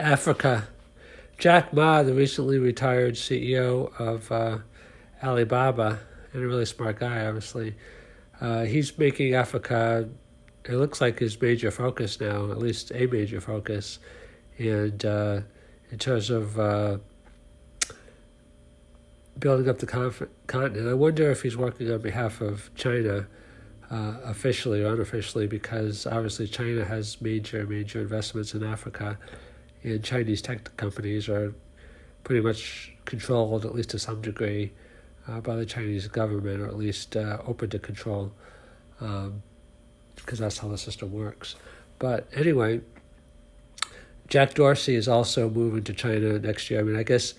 Africa. Jack Ma, the recently retired CEO of Alibaba, and a really smart guy, obviously, he's making Africa, it looks like his major focus now, at least a major focus. And in terms of building up the continent, I wonder if he's working on behalf of China, officially or unofficially, because obviously China has major investments in Africa, and Chinese tech companies are pretty much controlled, at least to some degree, by the Chinese government, or at least open to control, because that's how the system works. But anyway, Jack Dorsey is also moving to China next year. I mean, I guess,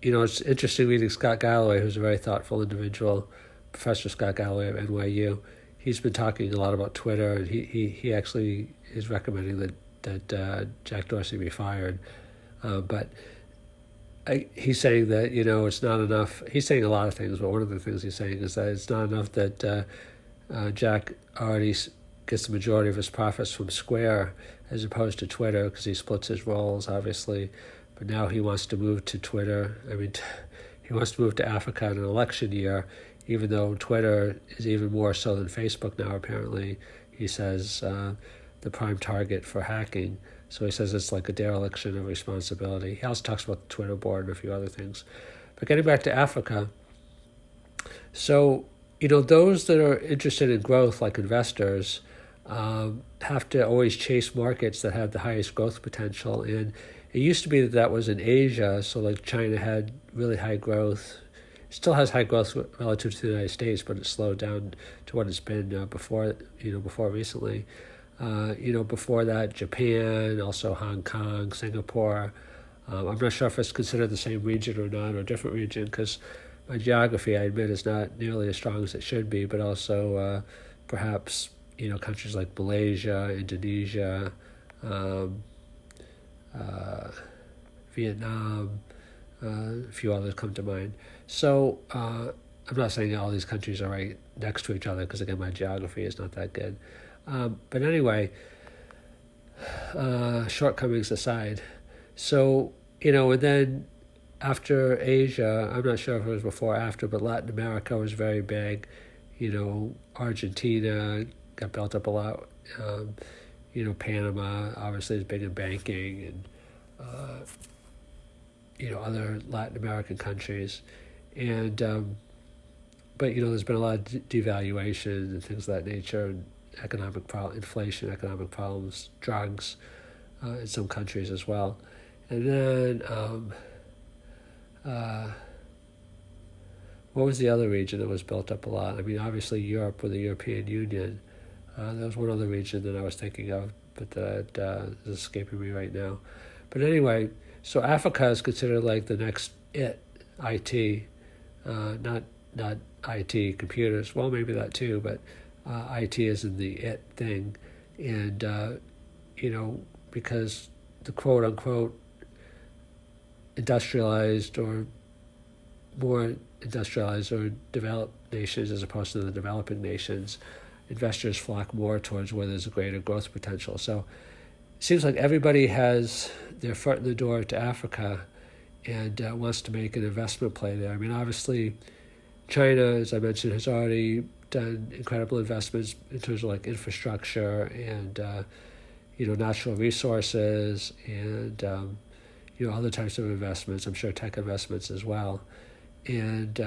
it's interesting reading Scott Galloway, who's a very thoughtful individual, Professor Scott Galloway of NYU. He's been talking a lot about Twitter, and he actually is recommending that Jack Dorsey be fired. But he's saying that, it's not enough. He's saying a lot of things, but one of the things he's saying is that it's not enough that Jack already gets the majority of his profits from Square as opposed to Twitter, because he splits his roles, obviously. But now he wants to move to Twitter. I mean, he wants to move to Africa in an election year, even though Twitter is even more so than Facebook now, apparently. He says the prime target for hacking. So he says it's like a dereliction of responsibility. He also talks about the Twitter board and a few other things. But getting back to Africa, so, those that are interested in growth, like investors, have to always chase markets that have the highest growth potential. And it used to be that was in Asia, so like China had really high growth. It still has high growth relative to the United States, but it's slowed down to what it's been before recently. Before that, Japan, also Hong Kong, Singapore. I'm not sure if it's considered the same region or not, or a different region, because my geography, I admit, is not nearly as strong as it should be, but also perhaps, countries like Malaysia, Indonesia, Vietnam, a few others come to mind. So I'm not saying all these countries are right next to each other, because, again, my geography is not that good. But anyway, shortcomings aside, so, and then after Asia, I'm not sure if it was before or after, but Latin America was very big. Argentina got built up a lot. Panama obviously is big in banking, and other Latin American countries. And but there's been a lot of devaluation and things of that nature, and inflation, economic problems, drugs in some countries as well. And then what was the other region that was built up a lot? I mean, obviously Europe with the European Union. There was one other region that I was thinking of, but that is escaping me right now. But anyway, so Africa is considered like the next IT, not IT computers. Well, maybe that too, but IT isn't the it thing. And, because the quote-unquote industrialized or more industrialized or developed nations as opposed to the developing nations, investors flock more towards where there's a greater growth potential. So it seems like everybody has their foot in the door to Africa and wants to make an investment play there. I mean, obviously, China, as I mentioned, has already done incredible investments in terms of like infrastructure and natural resources and other types of investments. I'm sure tech investments as well. And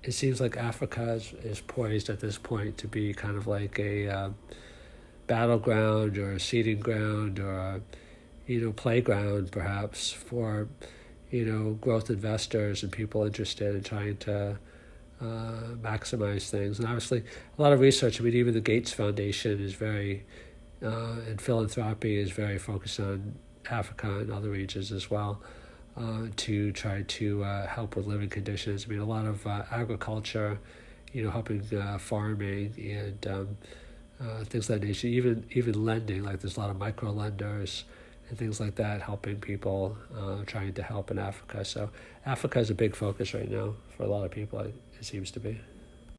it seems like Africa is poised at this point to be kind of like a battleground or a seeding ground or a playground perhaps for growth investors and people interested in trying to maximize things. And obviously a lot of research, I mean, even the Gates Foundation is very and philanthropy is very focused on Africa and other regions as well, to try to help with living conditions. I mean, a lot of agriculture, helping farming and things of that nature, even lending, like there's a lot of micro lenders and things like that, helping people, trying to help in Africa. So Africa is a big focus right now for a lot of people, it seems to be.